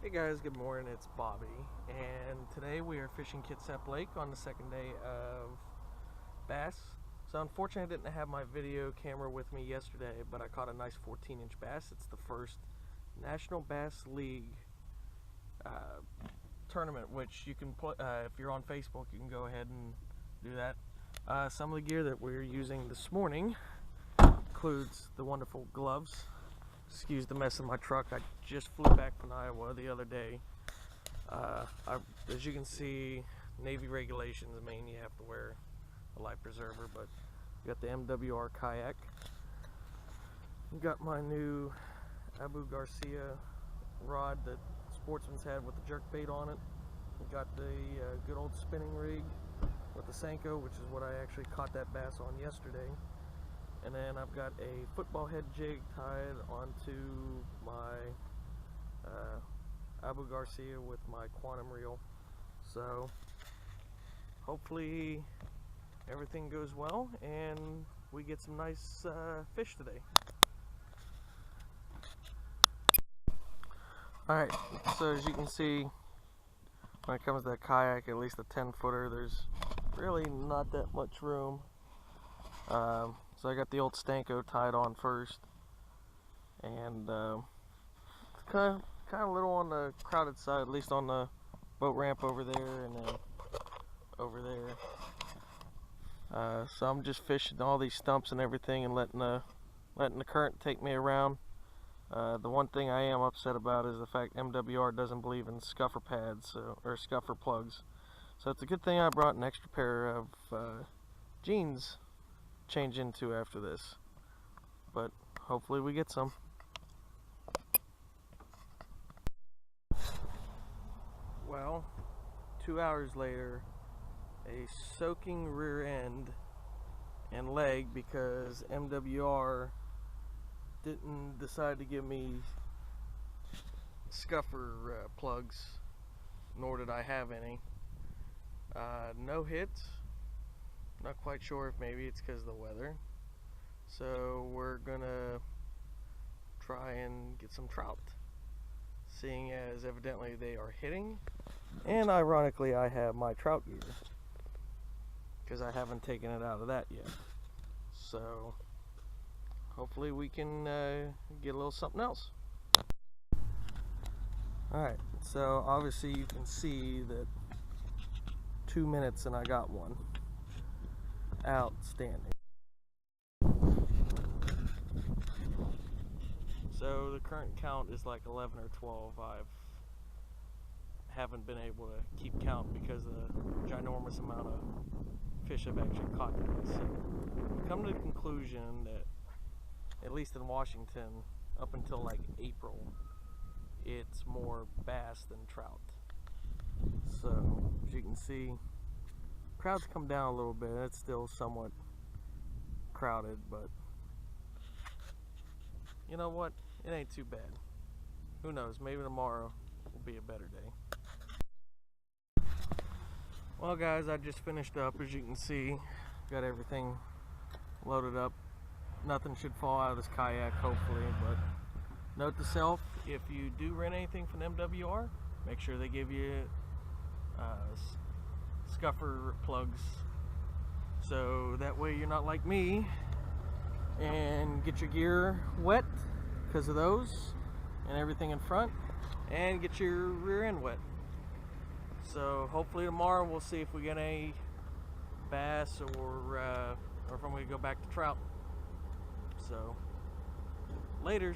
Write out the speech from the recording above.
Hey guys, good morning, it's Bobby, and today we are fishing Kitsap Lake on the second day of bass. So unfortunately I didn't have my video camera with me yesterday, but I caught a nice 14-inch bass. It's the first National Bass League tournament, which you can play, if you're on Facebook, you can go ahead and do that. Some of the gear that we're using this morning includes the wonderful gloves. Excuse the mess in my truck. I just flew back from Iowa the other day. As you can see, Navy regulations mean you have to wear a life preserver, but you got the MWR kayak. You got my new Abu Garcia rod that Sportsman's had with the jerk bait on it. You got the good old spinning rig with the Senko, which is what I actually caught that bass on yesterday. And then I've got a football head jig tied onto my Abu Garcia with my quantum reel. So hopefully everything goes well and we get some nice fish today. Alright, so as you can see, when it comes to that kayak, at least a 10-footer, there's really not that much room. So I got the old Stanko tied on first, and it's kind of a little on the crowded side, at least on the boat ramp over there and then over there. So I'm just fishing all these stumps and everything and letting the current take me around. The one thing I am upset about is the fact MWR doesn't believe in scuffer pads or scuffer plugs. So it's a good thing I brought an extra pair of jeans change into after this, but hopefully we get some. Well, 2 hours later, a soaking rear end and leg because MWR didn't decide to give me scuffer plugs, nor did I have any. No hits. Not quite sure if maybe it's because of the weather. So we're gonna try and get some trout, seeing as evidently they are hitting, and ironically I have my trout gear because I haven't taken it out of that yet. So hopefully we can get a little something else. Alright, so obviously you can see that 2 minutes and I got one. Outstanding. So the current count is like 11 or 12. Haven't been able to keep count because of the ginormous amount of fish I've actually caught today. So I've come to the conclusion that, at least in Washington, up until like April, it's more bass than trout. So as you can see, crowds come down a little bit. It's still somewhat crowded, but you know what? It ain't too bad. Who knows? Maybe tomorrow will be a better day. Well, guys, I just finished up. As you can see, got everything loaded up. Nothing should fall out of this kayak, hopefully. But note to self: if you do rent anything from MWR, make sure they give you scuffer plugs, so that way you're not like me and get your gear wet because of those and everything in front, and get your rear end wet. So hopefully tomorrow we'll see if we get any bass or if I'm going to go back to trout. So later.